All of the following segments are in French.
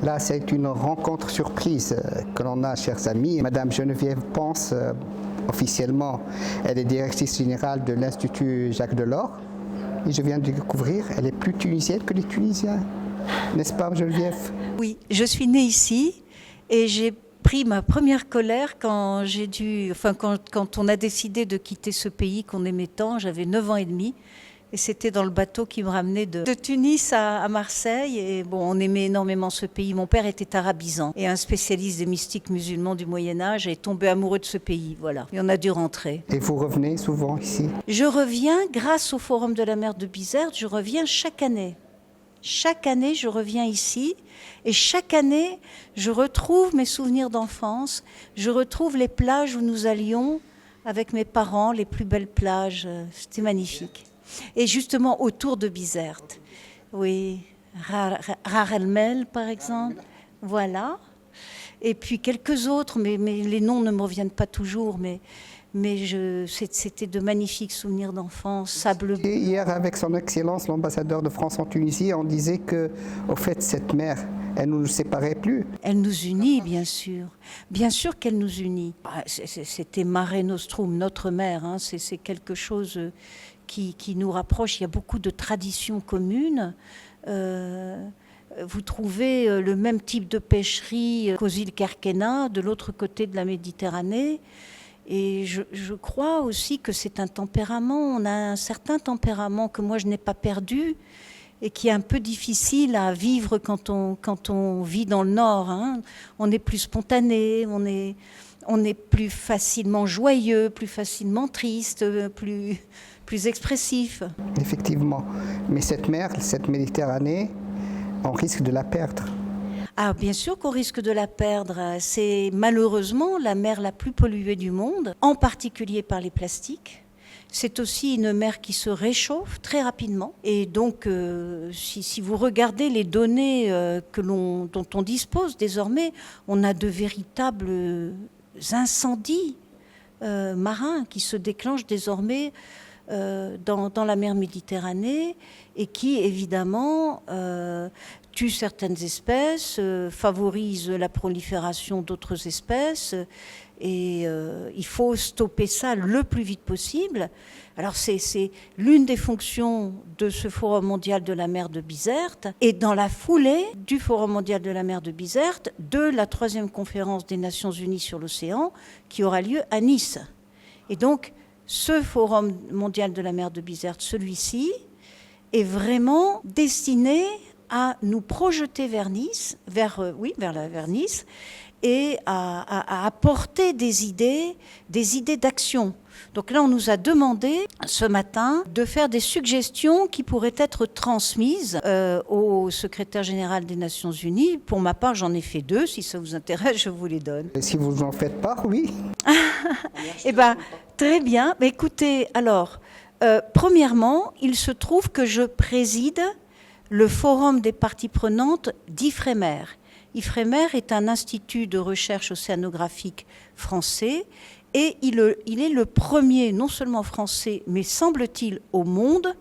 Là, c'est une rencontre surprise que l'on a, chers amis. Madame Geneviève Pense, officiellement, elle est directrice générale de l'Institut Jacques Delors. Et je viens de découvrir, elle est plus tunisienne que les Tunisiens. N'est-ce pas, Geneviève? Oui, je suis née ici et j'ai pris ma première colère quand quand on a décidé de quitter ce pays qu'on aimait tant. J'avais 9 ans et demi. Et c'était dans le bateau qui me ramenait de Tunis à Marseille. Et bon, on aimait énormément ce pays. Mon père était arabisant et un spécialiste des mystiques musulmans du Moyen-Âge est tombé amoureux de ce pays. Voilà. Et on a dû rentrer. Et vous revenez souvent ici? Je reviens grâce au Forum de la mer de Bizerte. Je reviens chaque année. Chaque année, je reviens ici. Et chaque année, je retrouve mes souvenirs d'enfance. Je retrouve les plages où nous allions avec mes parents, les plus belles plages. C'était magnifique. Et justement autour de Bizerte. Oui, Rar El Mel par exemple, voilà. Et puis quelques autres, mais les noms ne me reviennent pas toujours, mais c'était de magnifiques souvenirs d'enfance, sable bleu. Hier, avec son Excellence, l'ambassadeur de France en Tunisie, on disait que, au fait, cette mer, elle ne nous séparait plus. Elle nous unit, bien sûr. Bien sûr qu'elle nous unit. C'était Mare Nostrum, notre mer. Hein. C'est quelque chose qui nous rapproche. Il y a beaucoup de traditions communes. Vous trouvez le même type de pêcherie qu'aux îles Kerkena, de l'autre côté de la Méditerranée. Et je crois aussi que c'est un tempérament. On a un certain tempérament que moi je n'ai pas perdu et qui est un peu difficile à vivre quand on vit dans le Nord. Hein. On est plus spontané, on est plus facilement joyeux, plus facilement triste, plus expressif. Effectivement. Mais cette mer, cette Méditerranée, on risque de la perdre. Ah, bien sûr qu'on risque de la perdre. C'est malheureusement la mer la plus polluée du monde, en particulier par les plastiques. C'est aussi une mer qui se réchauffe très rapidement. Et donc, si vous regardez les données dont on dispose désormais, on a de véritables incendies marins qui se déclenchent désormais dans la mer Méditerranée et qui, évidemment, tuent certaines espèces, favorisent la prolifération d'autres espèces. Et il faut stopper ça le plus vite possible. Alors c'est l'une des fonctions de ce Forum mondial de la mer de Bizerte. Et dans la foulée du Forum mondial de la mer de Bizerte, de la 3e conférence des Nations Unies sur l'océan qui aura lieu à Nice. Et donc ce Forum mondial de la mer de Bizerte, celui-ci, est vraiment destiné à nous projeter vers Nice, vers Nice, et à apporter des idées d'action. Donc là, on nous a demandé ce matin de faire des suggestions qui pourraient être transmises au secrétaire général des Nations Unies. Pour ma part, j'en ai fait 2. Si ça vous intéresse, je vous les donne. Et si vous en faites part, oui. Eh bien, très bien. Mais écoutez, alors, premièrement, il se trouve que je préside le forum des parties prenantes d'IFREMER. IFREMER est un institut de recherche océanographique français et il est le premier, non seulement français, mais semble-t-il au monde,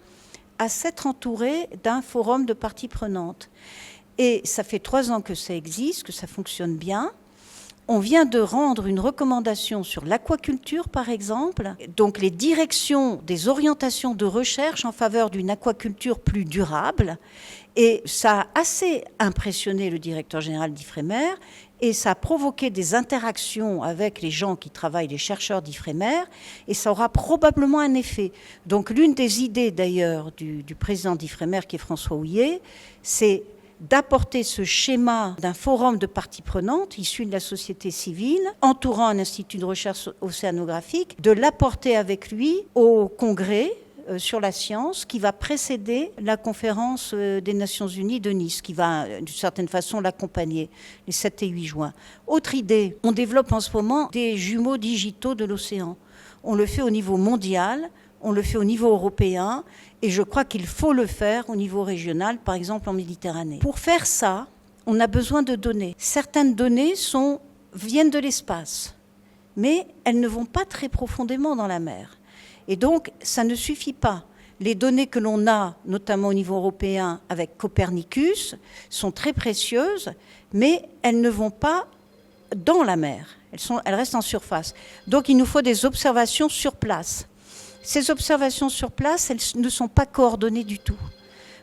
à s'être entouré d'un forum de parties prenantes. Et ça fait 3 ans que ça existe, que ça fonctionne bien. On vient de rendre une recommandation sur l'aquaculture, par exemple, donc les directions des orientations de recherche en faveur d'une aquaculture plus durable. Et ça a assez impressionné le directeur général d'IFREMER et ça a provoqué des interactions avec les gens qui travaillent, les chercheurs d'IFREMER, et ça aura probablement un effet. Donc l'une des idées d'ailleurs du président d'IFREMER, qui est François Houillet, c'est d'apporter ce schéma d'un forum de parties prenantes issu de la société civile, entourant un institut de recherche océanographique, de l'apporter avec lui au congrès sur la science qui va précéder la conférence des Nations Unies de Nice, qui va d'une certaine façon l'accompagner les 7 et 8 juin. Autre idée, on développe en ce moment des jumeaux digitaux de l'océan. On le fait au niveau mondial, on le fait au niveau européen, et je crois qu'il faut le faire au niveau régional, par exemple en Méditerranée. Pour faire ça, on a besoin de données. Certaines données viennent de l'espace, mais elles ne vont pas très profondément dans la mer. Et donc, ça ne suffit pas. Les données que l'on a, notamment au niveau européen avec Copernicus, sont très précieuses, mais elles ne vont pas dans la mer. Elles restent en surface. Donc il nous faut des observations sur place. Ces observations sur place, elles ne sont pas coordonnées du tout.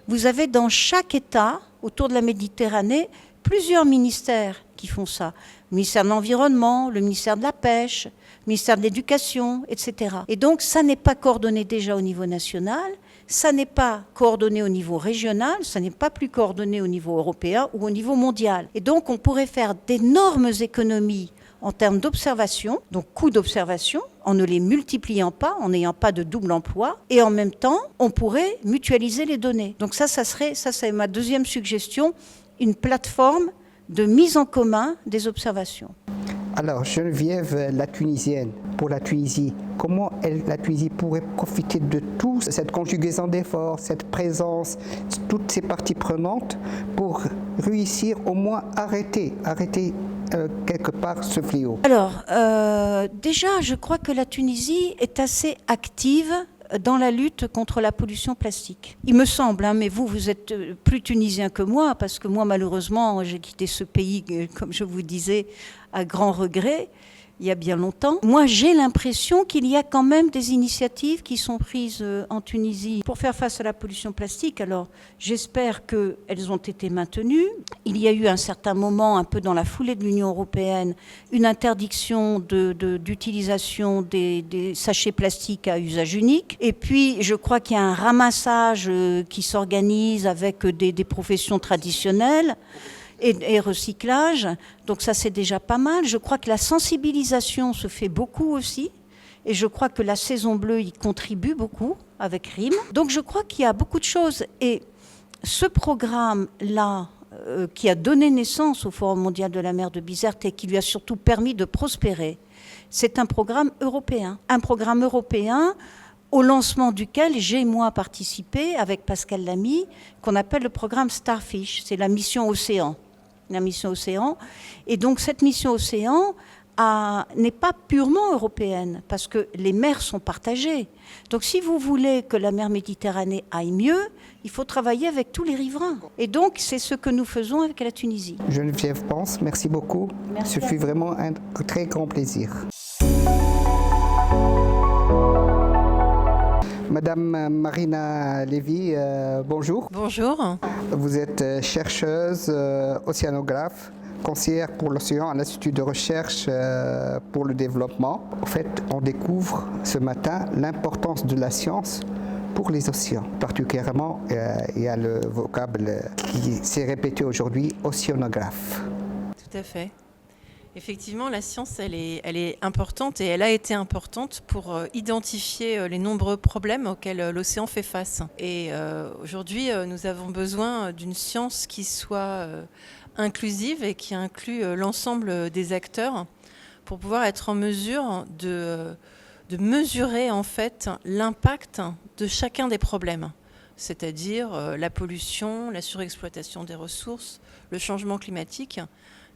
Vous avez dans chaque État, autour de la Méditerranée, plusieurs ministères qui font ça. Le ministère de l'Environnement, le ministère de la Pêche, le ministère de l'Éducation, etc. Et donc, ça n'est pas coordonné déjà au niveau national, ça n'est pas coordonné au niveau régional, ça n'est pas plus coordonné au niveau européen ou au niveau mondial. Et donc, on pourrait faire d'énormes économies en termes d'observation, donc coûts d'observation, en ne les multipliant pas, en n'ayant pas de double emploi, et en même temps, on pourrait mutualiser les données. Donc ça c'est ma deuxième suggestion, une plateforme de mise en commun des observations. Alors, Geneviève, la Tunisienne, pour la Tunisie, comment la Tunisie pourrait profiter de tout cette conjugaison d'efforts, cette présence, toutes ces parties prenantes pour réussir au moins arrêter quelque part ce fléau? Alors, déjà, je crois que la Tunisie est assez active dans la lutte contre la pollution plastique. Il me semble, mais vous êtes plus tunisien que moi, parce que moi, malheureusement, j'ai quitté ce pays, comme je vous disais, à grand regret, il y a bien longtemps. Moi, j'ai l'impression qu'il y a quand même des initiatives qui sont prises en Tunisie pour faire face à la pollution plastique. Alors, j'espère qu'elles ont été maintenues. Il y a eu à un certain moment, un peu dans la foulée de l'Union européenne, une interdiction d'utilisation des sachets plastiques à usage unique. Et puis, je crois qu'il y a un ramassage qui s'organise avec des professions traditionnelles. Et recyclage, donc ça c'est déjà pas mal. Je crois que la sensibilisation se fait beaucoup aussi, et je crois que la saison bleue y contribue beaucoup avec RIM. Donc je crois qu'il y a beaucoup de choses, et ce programme-là, qui a donné naissance au Forum mondial de la mer de Bizerte et qui lui a surtout permis de prospérer, c'est un programme européen. Un programme européen au lancement duquel j'ai, moi, participé avec Pascal Lamy, qu'on appelle le programme Starfish, c'est la mission Océan. La mission Océan. Et donc cette mission Océan n'est pas purement européenne, parce que les mers sont partagées. Donc si vous voulez que la mer Méditerranée aille mieux, il faut travailler avec tous les riverains. Et donc c'est ce que nous faisons avec la Tunisie. Geneviève Pense, merci beaucoup. Merci. Ce fut vraiment un très grand plaisir. Madame Marina Lévy, bonjour. Bonjour. Vous êtes chercheuse, océanographe, conseillère pour l'océan à l'Institut de recherche pour le développement. En fait, on découvre ce matin l'importance de la science pour les océans. Particulièrement, il y a le vocable qui s'est répété aujourd'hui, océanographe. Tout à fait. Effectivement, la science, elle est importante, et elle a été importante pour identifier les nombreux problèmes auxquels l'océan fait face. Et aujourd'hui, nous avons besoin d'une science qui soit inclusive et qui inclut l'ensemble des acteurs pour pouvoir être en mesure de mesurer en fait l'impact de chacun des problèmes, c'est-à-dire la pollution, la surexploitation des ressources, le changement climatique,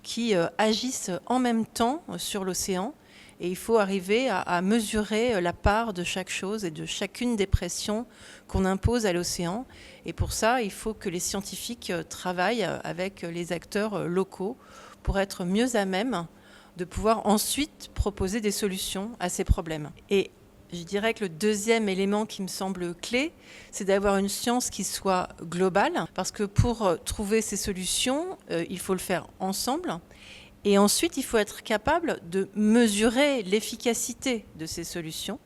qui agissent en même temps sur l'océan, et il faut arriver à mesurer la part de chaque chose et de chacune des pressions qu'on impose à l'océan. Et pour ça, il faut que les scientifiques travaillent avec les acteurs locaux pour être mieux à même de pouvoir ensuite proposer des solutions à ces problèmes. Et je dirais que le deuxième élément qui me semble clé, c'est d'avoir une science qui soit globale, parce que pour trouver ces solutions, il faut le faire ensemble. Et ensuite, il faut être capable de mesurer l'efficacité de ces solutions.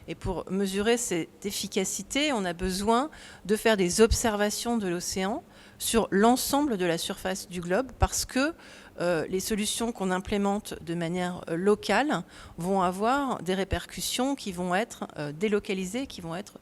Et pour mesurer cette efficacité, on a besoin de faire des observations de l'océan sur l'ensemble de la surface du globe, parce que les solutions qu'on implémente de manière locale vont avoir des répercussions qui vont être délocalisées, qui vont être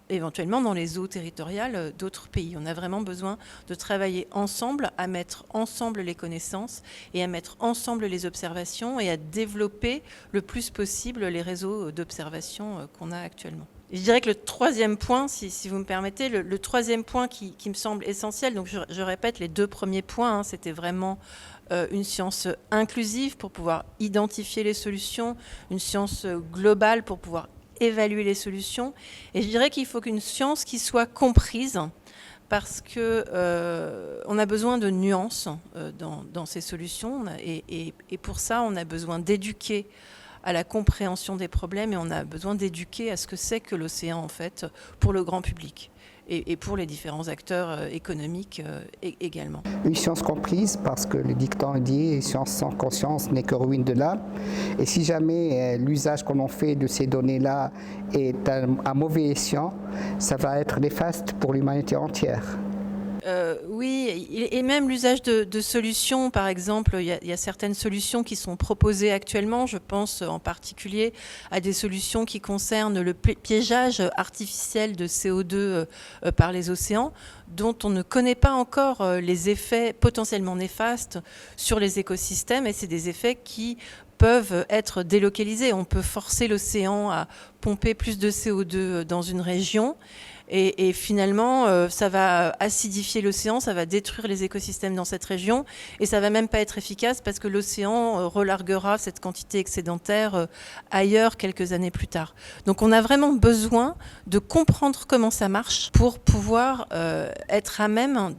éventuellement dans les eaux territoriales d'autres pays. On a vraiment besoin de travailler ensemble, à mettre ensemble les connaissances et à mettre ensemble les observations et à développer le plus possible les réseaux d'observation qu'on a actuellement. Je dirais que le troisième point, si vous me permettez, le troisième point qui me semble essentiel, donc je répète les deux premiers points, c'était vraiment une science inclusive pour pouvoir identifier les solutions, une science globale pour pouvoir évaluer les solutions. Et je dirais qu'il faut qu'une science qui soit comprise, parce que on a besoin de nuances dans ces solutions. Et pour ça, on a besoin d'éduquer à la compréhension des problèmes et on a besoin d'éduquer à ce que c'est que l'océan, en fait, pour le grand public. Et pour les différents acteurs économiques également. Une science comprise, parce que le dicton dit « une science sans conscience n'est que ruine de l'âme ». Et si jamais l'usage qu'on en fait de ces données-là est un mauvais escient, ça va être néfaste pour l'humanité entière. Oui, et même l'usage de solutions, par exemple, il y a certaines solutions qui sont proposées actuellement. Je pense en particulier à des solutions qui concernent le piégeage artificiel de CO2 par les océans, dont on ne connaît pas encore les effets potentiellement néfastes sur les écosystèmes, et c'est des effets qui peuvent être délocalisés. On peut forcer l'océan à pomper plus de CO2 dans une région. Et finalement, ça va acidifier l'océan, ça va détruire les écosystèmes dans cette région et ça va même pas être efficace parce que l'océan relarguera cette quantité excédentaire ailleurs quelques années plus tard. Donc on a vraiment besoin de comprendre comment ça marche pour pouvoir être à même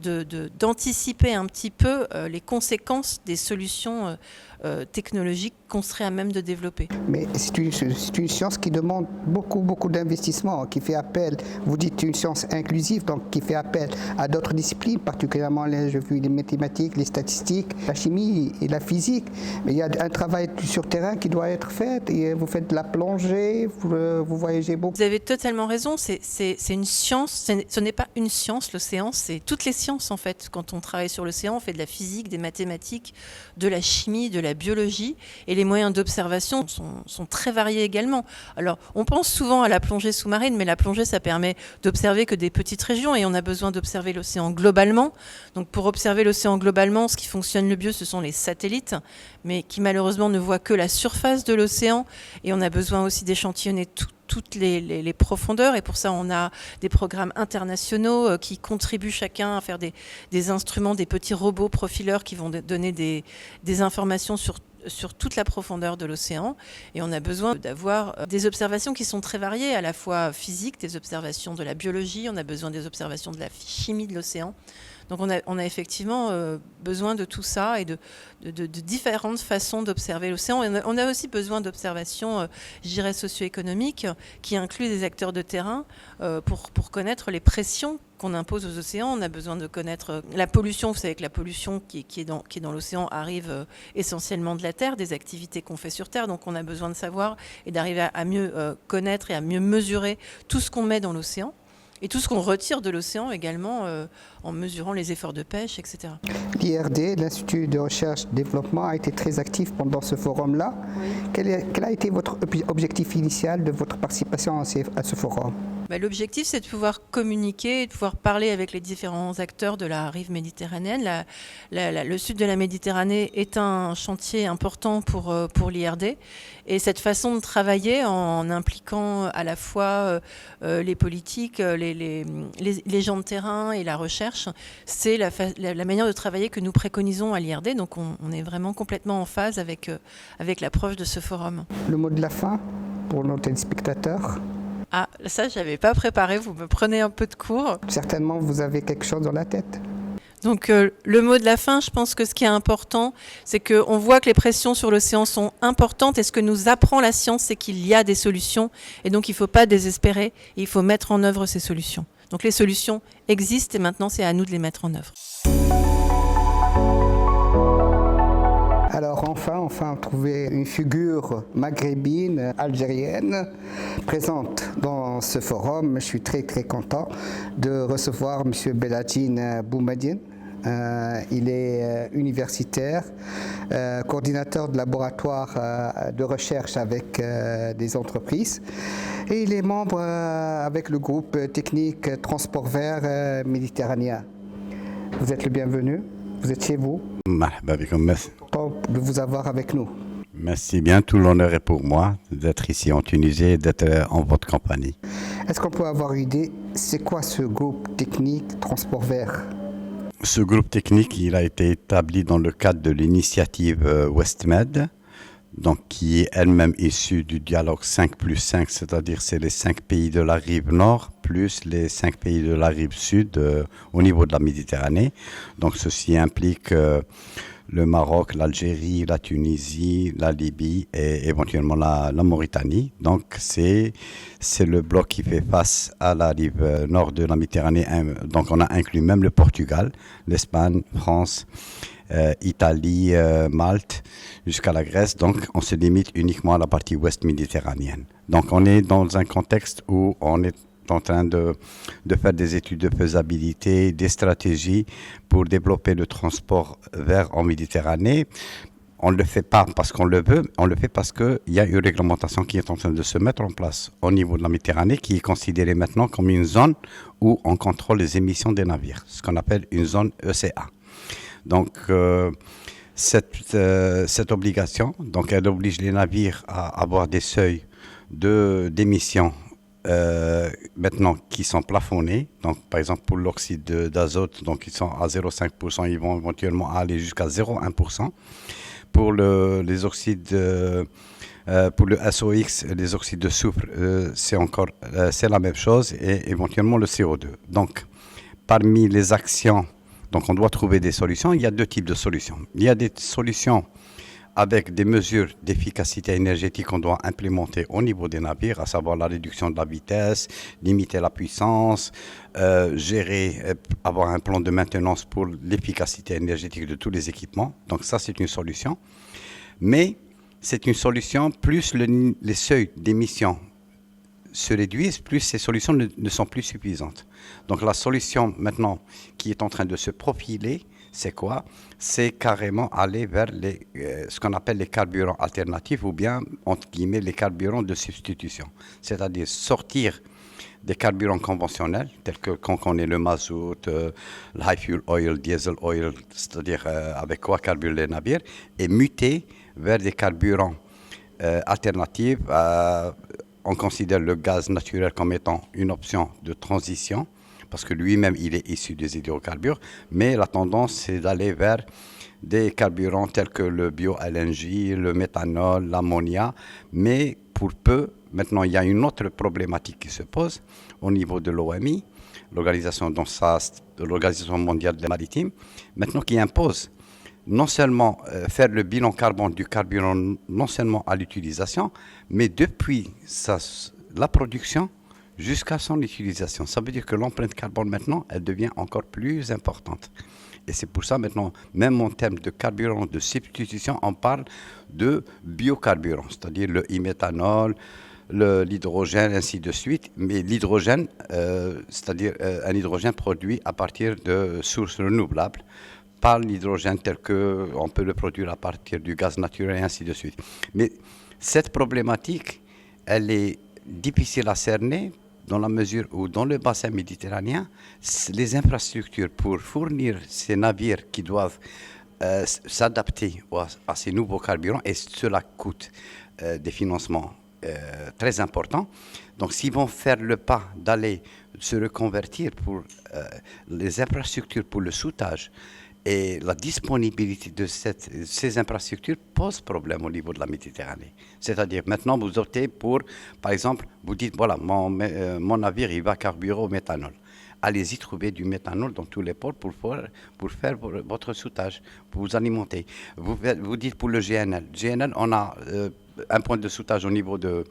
d'anticiper un petit peu les conséquences des solutions technologiques qu'on serait à même de développer. Mais c'est une science qui demande beaucoup d'investissement, qui fait appel, vous dites une science inclusive, donc qui fait appel à d'autres disciplines, particulièrement les mathématiques, les statistiques, la chimie et la physique. Mais il y a un travail sur terrain qui doit être fait, et vous faites de la plongée, vous voyagez beaucoup. Vous avez totalement raison, c'est une science, ce n'est pas une science, l'océan, c'est toutes les sciences en fait. Quand on travaille sur l'océan, on fait de la physique, des mathématiques, de la chimie, de la biologie, et les moyens d'observation sont très variés également. Alors, on pense souvent à la plongée sous-marine, mais la plongée, ça permet d'observer que des petites régions, et on a besoin d'observer l'océan globalement. Donc, pour observer l'océan globalement, ce qui fonctionne le mieux, ce sont les satellites, mais qui malheureusement ne voient que la surface de l'océan, et on a besoin aussi d'échantillonner toutes les profondeurs, et pour ça on a des programmes internationaux qui contribuent chacun à faire des instruments, des petits robots profileurs qui vont donner des informations sur toute la profondeur de l'océan, et on a besoin d'avoir des observations qui sont très variées, à la fois physiques, des observations de la biologie, on a besoin des observations de la chimie de l'océan. Donc on a effectivement besoin de tout ça et de différentes façons d'observer l'océan. Et on a aussi besoin d'observations, je dirais, socio-économiques, qui incluent des acteurs de terrain pour connaître les pressions qu'on impose aux océans. On a besoin de connaître la pollution. Vous savez que la pollution qui est dans l'océan arrive essentiellement de la Terre, des activités qu'on fait sur Terre. Donc on a besoin de savoir et d'arriver à mieux connaître et à mieux mesurer tout ce qu'on met dans l'océan. Et tout ce qu'on retire de l'océan également en mesurant les efforts de pêche, etc. L'IRD, l'Institut de recherche et développement, a été très actif pendant ce forum-là. Oui. Quel a été votre objectif initial de votre participation à ce forum ? L'objectif, c'est de pouvoir communiquer, de pouvoir parler avec les différents acteurs de la rive méditerranéenne. Le sud de la Méditerranée est un chantier important pour l'IRD. Et cette façon de travailler en impliquant à la fois les politiques, les gens de terrain et la recherche, c'est la manière de travailler que nous préconisons à l'IRD. Donc on est vraiment complètement en phase avec l'approche de ce forum. Le mot de la fin pour nos téléspectateurs ? Ah, ça, je n'avais pas préparé, vous me prenez un peu de cours. Certainement, vous avez quelque chose dans la tête. Donc, le mot de la fin, je pense que ce qui est important, c'est qu'on voit que les pressions sur l'océan sont importantes, et ce que nous apprend la science, c'est qu'il y a des solutions, et donc il ne faut pas désespérer, et il faut mettre en œuvre ces solutions. Donc les solutions existent, et maintenant c'est à nous de les mettre en œuvre. Alors enfin, trouver une figure maghrébine, algérienne, présente dans ce forum. Je suis très content de recevoir M. Beladjine Boumediene. Il est universitaire, coordinateur de laboratoire de recherche avec des entreprises, et il est membre avec le groupe technique Transport Vert méditerranéen. Vous êtes le bienvenu, vous êtes chez vous. Merci. Content de vous avoir avec nous. Merci bien, tout l'honneur est pour moi d'être ici en Tunisie et d'être en votre compagnie. Est-ce qu'on peut avoir une idée, c'est quoi ce groupe technique Transport Vert ? Ce groupe technique, il a été établi dans le cadre de l'initiative WestMed donc qui est elle-même issue du dialogue 5+5, c'est-à-dire c'est les 5 pays de la rive nord plus les 5 pays de la rive sud au niveau de la Méditerranée. Donc ceci implique le Maroc, l'Algérie, la Tunisie, la Libye et éventuellement la Mauritanie. Donc c'est le bloc qui fait face à la rive nord de la Méditerranée. Donc on a inclus même le Portugal, l'Espagne, France, Italie, Malte, jusqu'à la Grèce. Donc on se limite uniquement à la partie ouest méditerranéenne. Donc on est dans un contexte où on est en train de faire des études de faisabilité, des stratégies pour développer le transport vert en Méditerranée. On ne le fait pas parce qu'on le veut, on le fait parce qu'il y a une réglementation qui est en train de se mettre en place au niveau de la Méditerranée, qui est considérée maintenant comme une zone où on contrôle les émissions des navires, ce qu'on appelle une zone ECA. Donc cette obligation, donc elle oblige les navires à avoir des seuils d'émissions maintenant qui sont plafonnés. Donc par exemple pour l'oxyde d'azote, donc ils sont à 0,5%, ils vont éventuellement aller jusqu'à 0,1%. Pour les oxydes pour le SOX, les oxydes de soufre, c'est la même chose, et éventuellement le CO2. Donc parmi les actions, donc on doit trouver des solutions. Il y a deux types de solutions. Il y a des solutions avec des mesures d'efficacité énergétique qu'on doit implémenter au niveau des navires, à savoir la réduction de la vitesse, limiter la puissance, avoir un plan de maintenance pour l'efficacité énergétique de tous les équipements. Donc ça, c'est une solution. Mais c'est une solution, plus les seuils d'émission se réduisent, plus ces solutions ne sont plus suffisantes. Donc la solution maintenant qui est en train de se profiler, c'est quoi? C'est carrément aller vers ce qu'on appelle les carburants alternatifs, ou bien, entre guillemets, les carburants de substitution. C'est-à-dire sortir des carburants conventionnels, tels que qu'on connaît le mazout, le high fuel oil, diesel oil, c'est-à-dire avec quoi carburent les navires, et muter vers des carburants alternatifs. On considère le gaz naturel comme étant une option de transition, parce que lui-même, il est issu des hydrocarbures, mais la tendance, c'est d'aller vers des carburants tels que le bio-LNG, le méthanol, l'ammonia, mais pour peu, maintenant, il y a une autre problématique qui se pose au niveau de l'OMI, l'Organisation mondiale des maritimes, maintenant qui impose non seulement faire le bilan carbone du carburant, non seulement à l'utilisation, mais depuis la production jusqu'à son utilisation. Ça veut dire que l'empreinte carbone maintenant, elle devient encore plus importante. Et c'est pour ça maintenant, même en termes de carburant de substitution, on parle de biocarburant, c'est-à-dire le e-méthanol, l'hydrogène, ainsi de suite. Mais l'hydrogène, c'est-à-dire un hydrogène produit à partir de sources renouvelables, pas l'hydrogène tel qu'on peut le produire à partir du gaz naturel, et ainsi de suite. Mais cette problématique, elle est difficile à cerner dans la mesure où dans le bassin méditerranéen, les infrastructures pour fournir ces navires qui doivent s'adapter à ces nouveaux carburants, et cela coûte des financements très importants. Donc s'ils vont faire le pas d'aller se reconvertir pour les infrastructures pour le soudage, et la disponibilité de ces infrastructures pose problème au niveau de la Méditerranée. C'est-à-dire, maintenant, vous optez pour, par exemple, vous dites, voilà, mon navire, il va carburer au méthanol. Allez-y trouver du méthanol dans tous les ports pour faire votre soudage, pour vous alimenter. Vous dites pour le GNL. GNL, on a un point de soudage au niveau de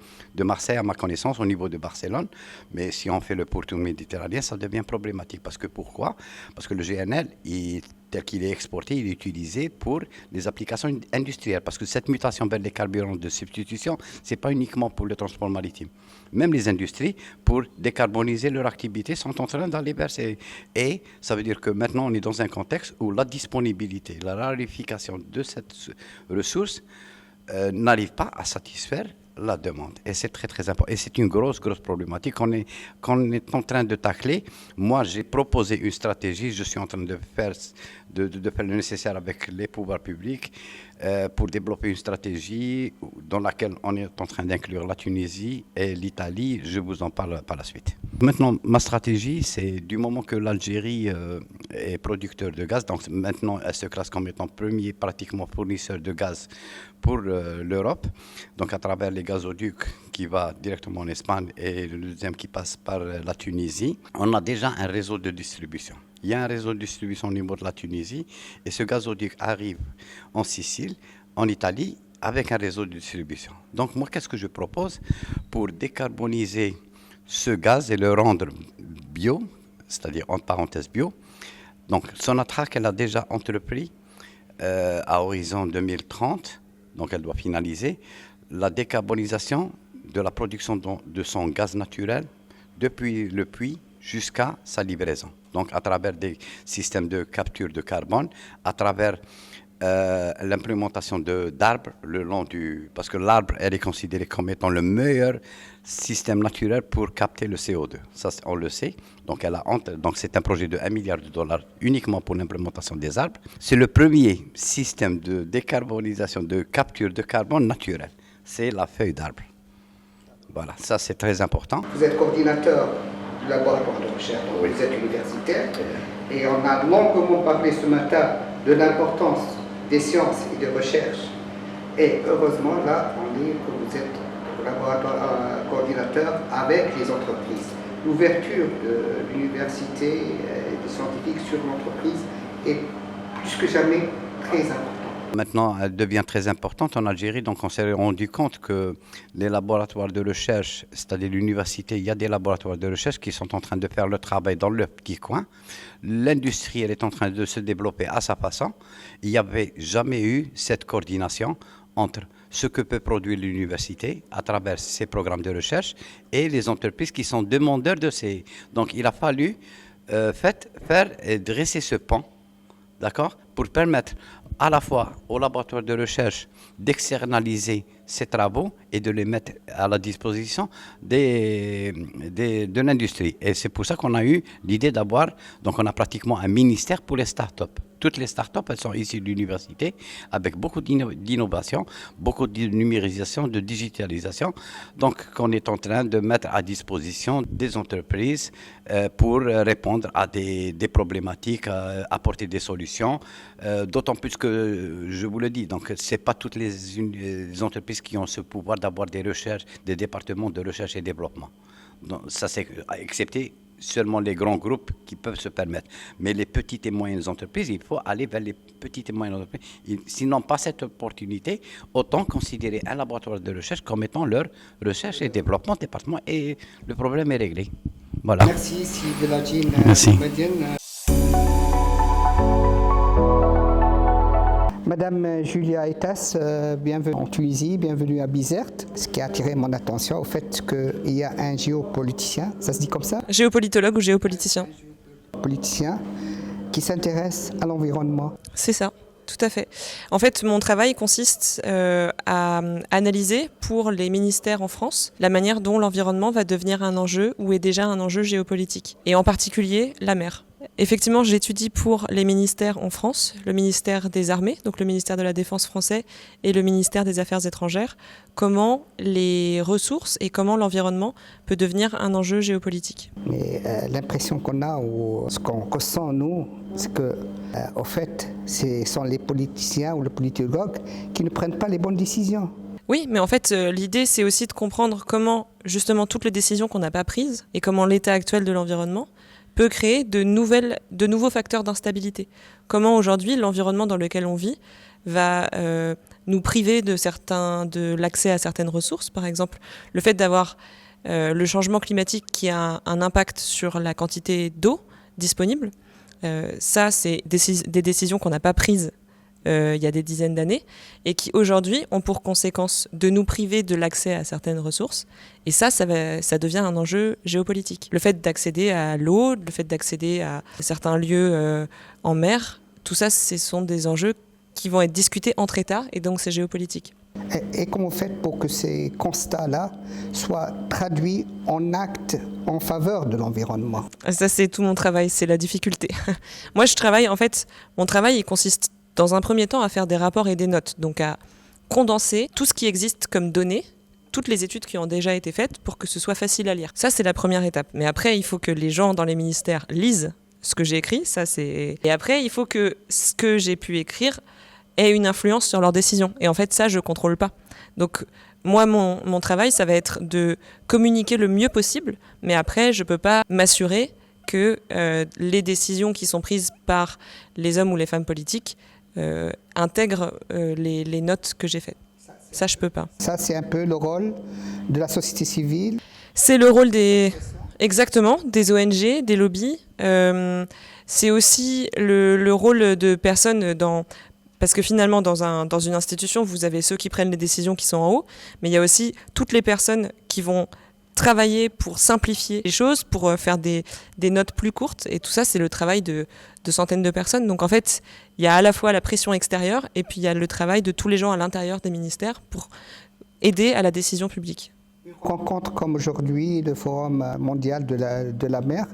Marseille, à ma connaissance, au niveau de Barcelone. Mais si on fait le pourtour méditerranéen, ça devient problématique. Pourquoi? Parce que le GNL, tel qu'il est exporté, il est utilisé pour les applications industrielles. Parce que cette mutation vers les carburants de substitution, ce n'est pas uniquement pour le transport maritime. Même les industries, pour décarboniser leur activité, sont en train d'aller vers ces... Et ça veut dire que maintenant, on est dans un contexte où la disponibilité, la raréfication de cette ressource n'arrive pas à satisfaire la demande. Et c'est très très important. Et c'est une grosse problématique qu'on est en train de tacler. Moi, j'ai proposé une stratégie. Je suis en train de faire le nécessaire avec les pouvoirs publics pour développer une stratégie dans laquelle on est en train d'inclure la Tunisie et l'Italie. Je vous en parle par la suite. Maintenant, ma stratégie, c'est du moment que l'Algérie est producteur de gaz, donc maintenant elle se classe comme étant premier pratiquement fournisseur de gaz pour l'Europe, donc à travers les gazoducs qui va directement en Espagne et le deuxième qui passe par la Tunisie, on a déjà un réseau de distribution. Il y a un réseau de distribution au niveau de la Tunisie et ce gazoduc arrive en Sicile, en Italie, avec un réseau de distribution. Donc moi, qu'est-ce que je propose pour décarboniser ce gaz et le rendre bio, c'est-à-dire entre parenthèses bio? Donc Sonatrach, elle a déjà entrepris à horizon 2030, donc elle doit finaliser, la décarbonisation de la production de son gaz naturel depuis le puits jusqu'à sa livraison. Donc à travers des systèmes de capture de carbone, à travers l'implémentation d'arbres le long du... Parce que l'arbre, elle est considérée comme étant le meilleur système naturel pour capter le CO2. Ça, on le sait. Donc c'est un projet de 1 milliard de dollars uniquement pour l'implémentation des arbres. C'est le premier système de décarbonisation, de capture de carbone naturel. C'est la feuille d'arbre. Voilà, ça c'est très important. Vous êtes coordinateur du laboratoire de recherche, donc vous êtes universitaire, et on a longuement parlé ce matin de l'importance des sciences et de recherche. Et heureusement, là, on dit que vous êtes laboratoire coordinateur avec les entreprises. L'ouverture de l'université et des scientifiques sur l'entreprise est plus que jamais très importante. Maintenant, elle devient très importante en Algérie, donc on s'est rendu compte que les laboratoires de recherche, c'est-à-dire l'université, il y a des laboratoires de recherche qui sont en train de faire le travail dans leur petit coin. L'industrie, elle est en train de se développer à sa façon. Il n'y avait jamais eu cette coordination entre ce que peut produire l'université à travers ses programmes de recherche et les entreprises qui sont demandeurs de ces... Donc il a fallu faire et dresser ce pont, d'accord, pour permettre à la fois aux laboratoires de recherche d'externaliser ces travaux et de les mettre à la disposition de l'industrie. Et c'est pour ça qu'on a eu l'idée d'avoir, donc on a pratiquement un ministère pour les startups. Toutes les startups, elles sont issues de l'université avec beaucoup d'innovation, beaucoup de numérisation, de digitalisation. Donc, qu'on est en train de mettre à disposition des entreprises pour répondre à des problématiques, apporter des solutions. D'autant plus que, je vous le dis, donc c'est pas toutes les entreprises qui ont ce pouvoir d'avoir des recherches, des départements de recherche et développement. Donc, ça, c'est excepté seulement les grands groupes qui peuvent se permettre. Mais les petites et moyennes entreprises, il faut aller vers les petites et moyennes entreprises. S'ils n'ont pas cette opportunité, autant considérer un laboratoire de recherche comme étant leur recherche et développement département et le problème est réglé. Voilà. Merci, Sylvie Ladjine. Merci. Madame Julia Etas, bienvenue en Tunisie, bienvenue à Bizerte. Ce qui a attiré mon attention au fait qu'il y a un géopoliticien, ça se dit comme ça? Géopolitologue ou géopoliticien. Politicien qui s'intéresse à l'environnement. C'est ça, tout à fait. En fait, mon travail consiste à analyser pour les ministères en France la manière dont l'environnement va devenir un enjeu ou est déjà un enjeu géopolitique, et en particulier la mer. Effectivement, j'étudie pour les ministères en France, le ministère des Armées, donc le ministère de la Défense français et le ministère des Affaires étrangères, comment les ressources et comment l'environnement peut devenir un enjeu géopolitique. Mais l'impression qu'on a ou ce qu'on ressent, nous, c'est que, au fait, ce sont les politiciens ou les politologues qui ne prennent pas les bonnes décisions. Oui, mais en fait, l'idée, c'est aussi de comprendre comment, justement, toutes les décisions qu'on n'a pas prises et comment l'état actuel de l'environnement peut créer de nouveaux facteurs d'instabilité. Comment aujourd'hui l'environnement dans lequel on vit va nous priver de l'accès à certaines ressources. Par exemple, le fait d'avoir le changement climatique qui a un impact sur la quantité d'eau disponible. Ça, c'est des décisions qu'on n'a pas prises il y a des dizaines d'années et qui aujourd'hui ont pour conséquence de nous priver de l'accès à certaines ressources. Et ça devient un enjeu géopolitique. Le fait d'accéder à l'eau, le fait d'accéder à certains lieux en mer, tout ça, ce sont des enjeux qui vont être discutés entre États et donc c'est géopolitique. Et comment vous faites pour que ces constats-là soient traduits en actes en faveur de l'environnement? Ça, c'est tout mon travail, c'est la difficulté. Moi, je travaille, en fait, mon travail, il consiste dans un premier temps à faire des rapports et des notes, donc à condenser tout ce qui existe comme données, toutes les études qui ont déjà été faites pour que ce soit facile à lire. Ça, c'est la première étape. Mais après, il faut que les gens dans les ministères lisent ce que j'ai écrit. Et après, il faut que ce que j'ai pu écrire ait une influence sur leurs décisions. Et en fait, ça, je ne contrôle pas. Donc, moi, mon travail, ça va être de communiquer le mieux possible. Mais après, je ne peux pas m'assurer que les décisions qui sont prises par les hommes ou les femmes politiques intègrent les notes que j'ai faites. Ça, je peux pas. Ça, c'est un peu le rôle de la société civile. C'est le rôle exactement, des ONG, des lobbies. C'est aussi le rôle de personnes parce que finalement, dans une institution, vous avez ceux qui prennent les décisions qui sont en haut, mais il y a aussi toutes les personnes qui vont travailler pour simplifier les choses, pour faire des notes plus courtes. Et tout ça, c'est le travail de centaines de personnes. Donc en fait, il y a à la fois la pression extérieure et puis il y a le travail de tous les gens à l'intérieur des ministères pour aider à la décision publique. Une rencontre comme aujourd'hui, le Forum mondial de la mer,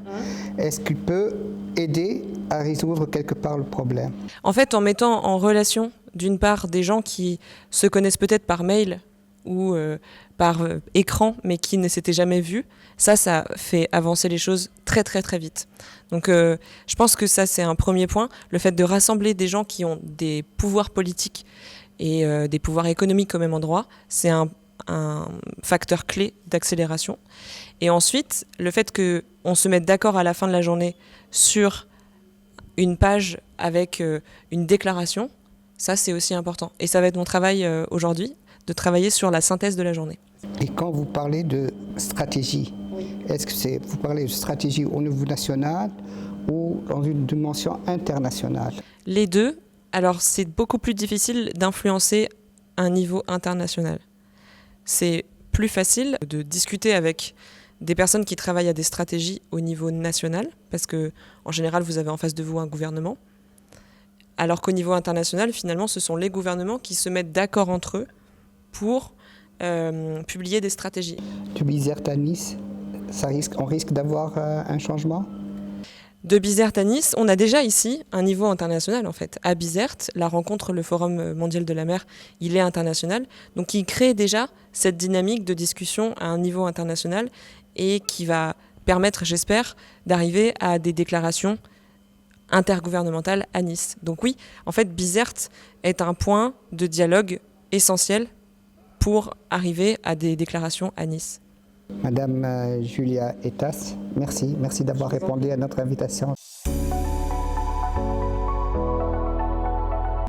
est-ce qu'il peut aider à résoudre quelque part le problème? En fait, en mettant en relation, d'une part, des gens qui se connaissent peut-être par mail ou par écran, mais qui ne s'étaient jamais vus, ça fait avancer les choses très très très vite. Donc je pense que ça, c'est un premier point. Le fait de rassembler des gens qui ont des pouvoirs politiques et des pouvoirs économiques au même endroit, c'est un facteur clé d'accélération. Et ensuite, le fait qu'on se mette d'accord à la fin de la journée sur une page avec une déclaration, ça c'est aussi important. Et ça va être mon travail aujourd'hui, de travailler sur la synthèse de la journée. Et quand vous parlez de stratégie, est-ce que vous parlez de stratégie au niveau national ou dans une dimension internationale? Les deux. Alors c'est beaucoup plus difficile d'influencer un niveau international. C'est plus facile de discuter avec des personnes qui travaillent à des stratégies au niveau national, parce que en général vous avez en face de vous un gouvernement, alors qu'au niveau international, finalement, ce sont les gouvernements qui se mettent d'accord entre eux pour publier des stratégies. De Bizerte à Nice, on risque d'avoir un changement? De Bizerte à Nice, on a déjà ici un niveau international en fait. À Bizerte, la rencontre, le Forum mondial de la mer, il est international. Donc il crée déjà cette dynamique de discussion à un niveau international et qui va permettre, j'espère, d'arriver à des déclarations intergouvernementales à Nice. Donc oui, en fait, Bizerte est un point de dialogue essentiel pour arriver à des déclarations à Nice. Madame Julia Etas, merci d'avoir répondu à notre invitation.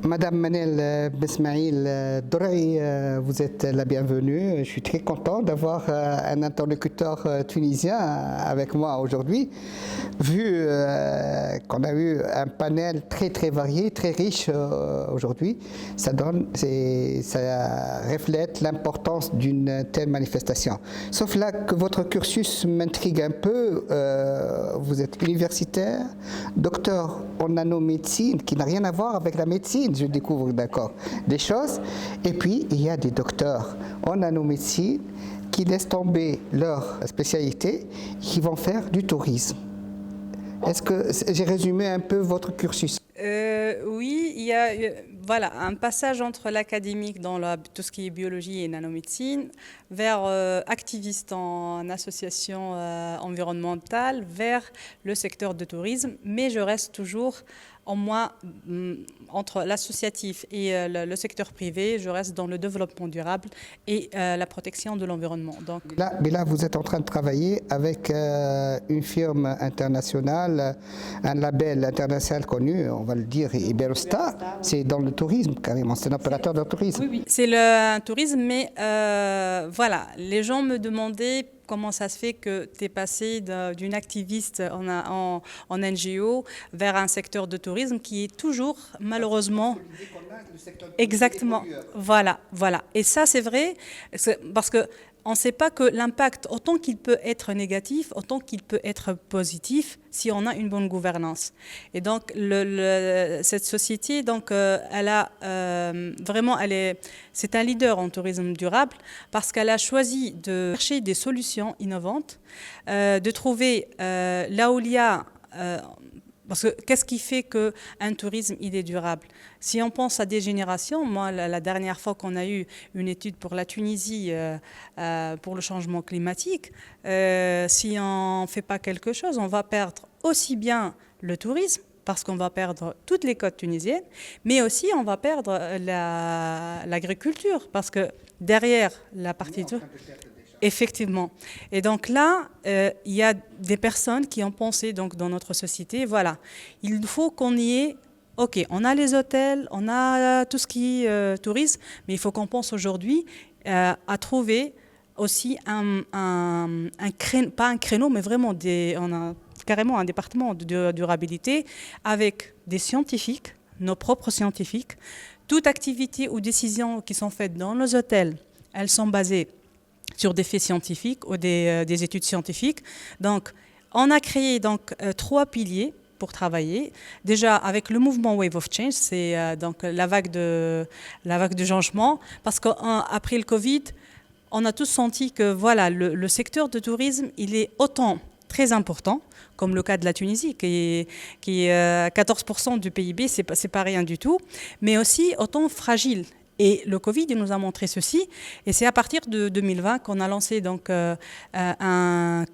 Madame Manel Besmaïl Douraï, vous êtes la bienvenue. Je suis très content d'avoir un interlocuteur tunisien avec moi aujourd'hui, vu qu'on a eu un panel très très varié, très riche aujourd'hui. Ça reflète l'importance d'une telle manifestation. Sauf là que votre cursus m'intrigue un peu. Vous êtes universitaire, docteur en nanomédecine, qui n'a rien à voir avec la médecine. Je découvre des choses. Et puis, il y a des docteurs en nanomédecine qui laissent tomber leur spécialité et qui vont faire du tourisme. Est-ce que j'ai résumé un peu votre cursus? Oui, il y a un passage entre l'académique dans tout ce qui est biologie et nanomédecine vers activiste en association environnementale, vers le secteur du tourisme, mais je reste toujours en moi, entre l'associatif et le secteur privé, je reste dans le développement durable et la protection de l'environnement. Mais là, vous êtes en train de travailler avec une firme internationale, un label international connu, on va le dire, Iberostar. C'est dans le tourisme, carrément. C'est un opérateur de tourisme. Oui. C'est le tourisme, mais les gens me demandaient comment ça se fait que tu es passé d'une activiste en NGO vers un secteur de tourisme qui est toujours, malheureusement... Exactement. Voilà. Et ça, c'est vrai, parce que on ne sait pas que l'impact, autant qu'il peut être négatif, autant qu'il peut être positif si on a une bonne gouvernance. Et donc, cette société, donc, elle a vraiment, c'est un leader en tourisme durable parce qu'elle a choisi de chercher des solutions innovantes, de trouver là où il y a... parce que qu'est-ce qui fait qu'un tourisme, il est durable? Si on pense à des générations, moi, la dernière fois qu'on a eu une étude pour la Tunisie pour le changement climatique, si on ne fait pas quelque chose, on va perdre aussi bien le tourisme, parce qu'on va perdre toutes les côtes tunisiennes, mais aussi on va perdre l'agriculture, parce que derrière la partie... Effectivement. Et donc là, il y a des personnes qui ont pensé donc, dans notre société, voilà, il faut qu'on y ait, ok, on a les hôtels, on a tout ce qui est tourisme, mais il faut qu'on pense aujourd'hui à trouver aussi un créneau, pas un créneau, mais vraiment on a carrément un département de durabilité avec des scientifiques, nos propres scientifiques. Toute activité ou décision qui sont faites dans nos hôtels, elles sont basées sur des faits scientifiques ou des études scientifiques. Donc, on a créé donc 3 piliers pour travailler. Déjà, avec le mouvement Wave of Change, c'est donc la vague de changement, parce qu'après le Covid, on a tous senti que voilà, le secteur de tourisme, il est autant très important, comme le cas de la Tunisie, qui est 14% du PIB, c'est pas rien du tout, mais aussi autant fragile. Et le Covid il nous a montré ceci, et c'est à partir de 2020 qu'on a lancé donc un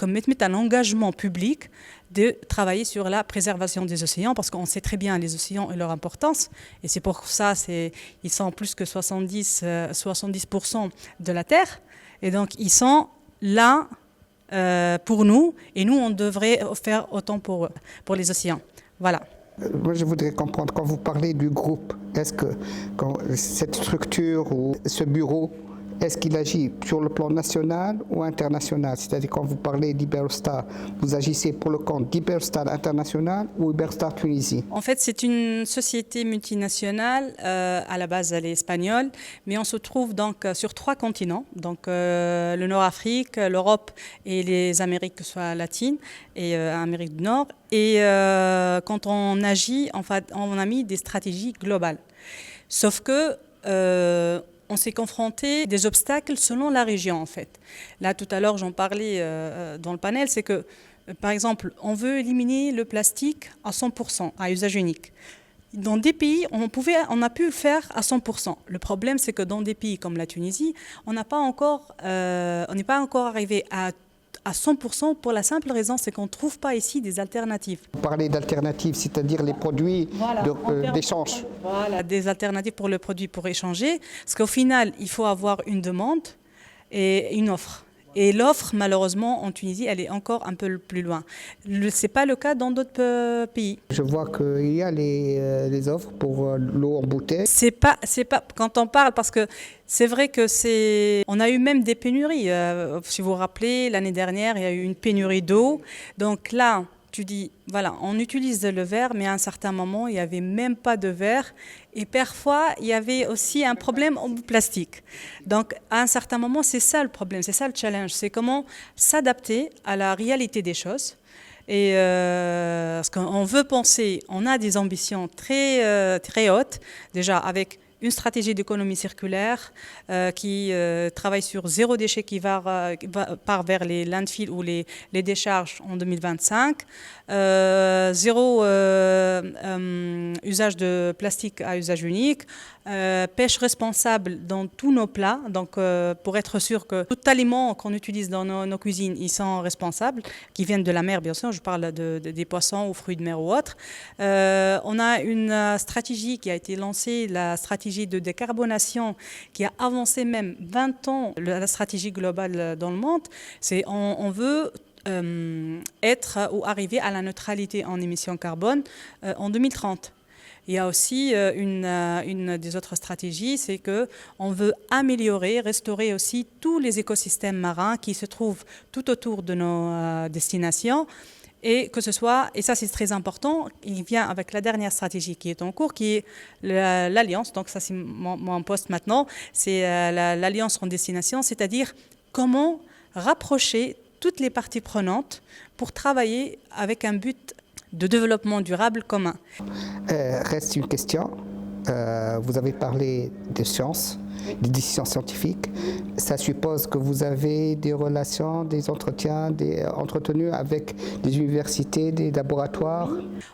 engagement public de travailler sur la préservation des océans, parce qu'on sait très bien les océans et leur importance, et c'est pour ça ils sont plus que 70% de la Terre, et donc ils sont là pour nous, et nous on devrait faire autant pour les océans. Voilà. Moi, je voudrais comprendre, quand vous parlez du groupe, est-ce que cette structure ou ce bureau, est-ce qu'il agit sur le plan national ou international? C'est-à-dire, quand vous parlez d'Iberostar, vous agissez pour le compte d'Iberostar International ou Iberostar Tunisie? En fait, c'est une société multinationale. À la base, elle est espagnole, mais on se trouve donc sur 3 continents, donc le Nord-Afrique, l'Europe et les Amériques, que ce soit latines et Amérique du Nord. Et quand on agit, en fait, on a mis des stratégies globales. Sauf que on s'est confronté à des obstacles selon la région, en fait. Là, tout à l'heure, j'en parlais dans le panel, c'est que, par exemple, on veut éliminer le plastique à 100%, à usage unique. Dans des pays, on a pu le faire à 100%. Le problème, c'est que dans des pays comme la Tunisie, on n'est pas encore arrivé à 100% pour la simple raison, c'est qu'on ne trouve pas ici des alternatives. Vous parlez d'alternatives, c'est-à-dire les produits d'échange. Voilà, des alternatives pour le produit pour échanger, parce qu'au final, il faut avoir une demande et une offre. Et l'offre, malheureusement, en Tunisie, elle est encore un peu plus loin. Ce n'est pas le cas dans d'autres pays. Je vois qu'il y a les offres pour l'eau en bouteille. C'est pas, quand on parle, parce que c'est vrai que on a eu même des pénuries. Si vous vous rappelez, l'année dernière, il y a eu une pénurie d'eau. Donc là, tu dis, voilà, on utilise le verre, mais à un certain moment, il n'y avait même pas de verre. Et parfois, il y avait aussi un problème en plastique. Donc, à un certain moment, c'est ça le problème, c'est ça le challenge. C'est comment s'adapter à la réalité des choses. Et parce qu'on veut penser, on a des ambitions très, très hautes, déjà avec une stratégie d'économie circulaire qui travaille sur 0 déchet qui part vers les landfills ou les décharges en 2025, 0 usage de plastique à usage unique, pêche responsable dans tous nos plats, donc pour être sûr que tout aliment qu'on utilise dans nos cuisines, ils sont responsables, qui viennent de la mer bien sûr, je parle des poissons ou fruits de mer ou autres. On a une stratégie qui a été lancée, la stratégie de décarbonation qui a avancé même 20 ans, la stratégie globale dans le monde, c'est on veut être ou arriver à la neutralité en émissions carbone en 2030. Il y a aussi une des autres stratégies, c'est qu'on veut améliorer, restaurer aussi tous les écosystèmes marins qui se trouvent tout autour de nos destinations. Et que ce soit, et ça c'est très important, il vient avec la dernière stratégie qui est en cours, qui est l'Alliance, donc ça c'est mon poste maintenant, c'est l'Alliance en destination, c'est-à-dire comment rapprocher toutes les parties prenantes pour travailler avec un but de développement durable commun. Reste une question. Vous avez parlé de sciences, des décisions scientifiques. Ça suppose que vous avez des relations, des entretiens, entretenus avec des universités, des laboratoires.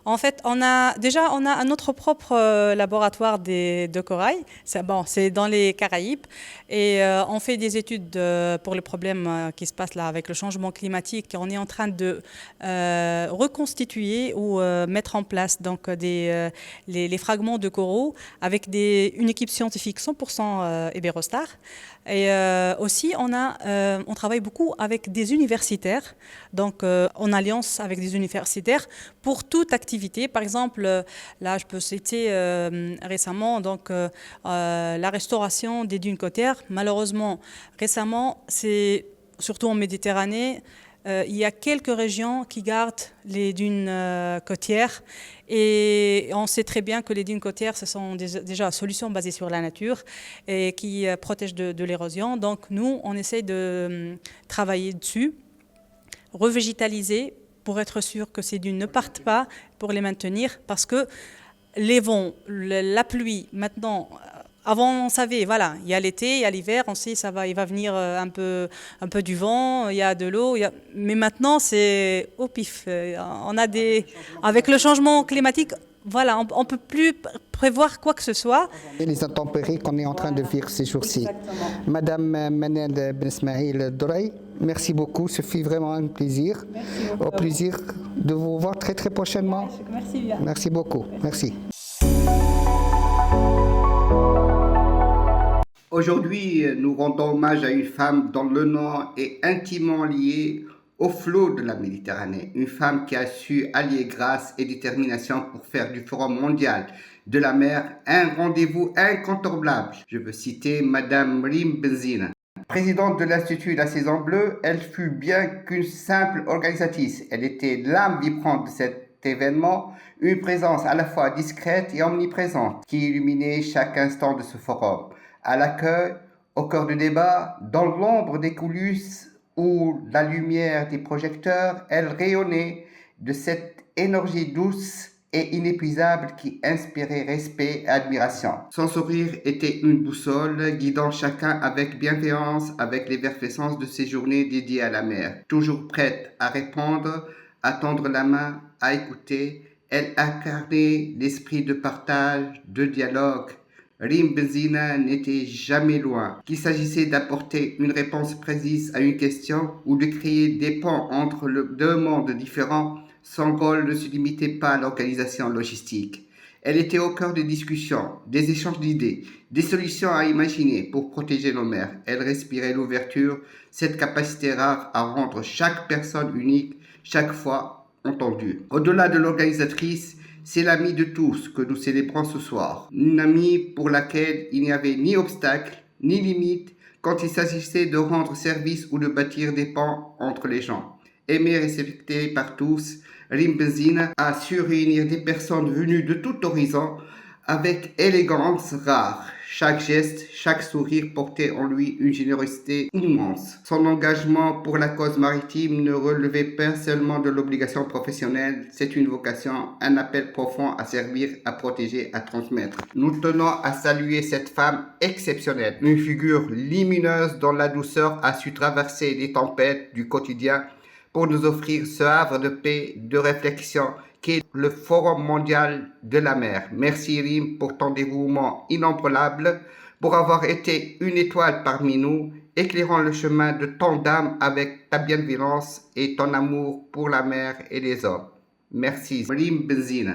En fait, on a notre propre laboratoire de corail. C'est dans les Caraïbes. Et on fait des études pour le problème qui se passe là avec le changement climatique. On est en train de reconstituer ou mettre en place donc, les fragments de coraux avec une équipe scientifique 100% Iberostar. Et aussi, on travaille beaucoup avec des universitaires, donc en alliance avec des universitaires pour toute activité. Par exemple, là, je peux citer récemment donc, la restauration des dunes côtières. Malheureusement, récemment, c'est surtout en Méditerranée, il y a quelques régions qui gardent les dunes côtières et on sait très bien que les dunes côtières, ce sont déjà une solution basée sur la nature et qui protègent de l'érosion. Donc nous, on essaie de travailler dessus, revégétaliser pour être sûr que ces dunes ne partent pas, pour les maintenir parce que les vents, la pluie, maintenant... Avant, on savait, voilà, il y a l'été, il y a l'hiver, on sait il va venir un peu du vent, il y a de l'eau, mais maintenant c'est au pif. Avec le changement climatique, voilà, on peut plus prévoir quoi que ce soit. Et les intempéries qu'on est en train de vivre ces jours-ci. Madame Manel Ben Ismail Douraï, merci beaucoup, ce fut vraiment un plaisir. Au plaisir de vous voir très très prochainement. Merci bien. Merci beaucoup, merci. Aujourd'hui, nous rendons hommage à une femme dont le nom est intimement lié au flot de la Méditerranée. Une femme qui a su allier grâce et détermination pour faire du Forum mondial de la mer un rendez-vous incontournable. Je veux citer Madame Rim Benzine. Présidente de l'Institut La Saison Bleue, elle fut bien qu'une simple organisatrice. Elle était l'âme vibrante de cet événement, une présence à la fois discrète et omniprésente qui illuminait chaque instant de ce forum. À l'accueil, au cœur du débat, dans l'ombre des coulisses ou la lumière des projecteurs, elle rayonnait de cette énergie douce et inépuisable qui inspirait respect et admiration. Son sourire était une boussole, guidant chacun avec bienveillance, avec l'effervescence de ces journées dédiées à la mer. Toujours prête à répondre, à tendre la main, à écouter, elle incarnait l'esprit de partage, de dialogue. Rim Benzine n'était jamais loin, qu'il s'agissait d'apporter une réponse précise à une question ou de créer des ponts entre deux mondes différents. Son rôle ne se limitait pas à l'organisation logistique. Elle était au cœur des discussions, des échanges d'idées, des solutions à imaginer pour protéger nos mers. Elle respirait l'ouverture, cette capacité rare à rendre chaque personne unique, chaque fois entendue. Au-delà de l'organisatrice, c'est l'amie de tous que nous célébrons ce soir. Une amie pour laquelle il n'y avait ni obstacle, ni limite quand il s'agissait de rendre service ou de bâtir des ponts entre les gens. Aimée et respectée par tous, Rim Benzine a su réunir des personnes venues de tout horizon avec élégance rare. Chaque geste, chaque sourire portait en lui une générosité immense. Son engagement pour la cause maritime ne relevait pas seulement de l'obligation professionnelle, c'est une vocation, un appel profond à servir, à protéger, à transmettre. Nous tenons à saluer cette femme exceptionnelle, une figure lumineuse dont la douceur a su traverser les tempêtes du quotidien pour nous offrir ce havre de paix, de réflexion, qu'est le Forum mondial de la mer. Merci Rim pour ton dévouement inébranlable, pour avoir été une étoile parmi nous, éclairant le chemin de tant d'âmes avec ta bienveillance et ton amour pour la mer et les hommes. Merci Rim Benzine.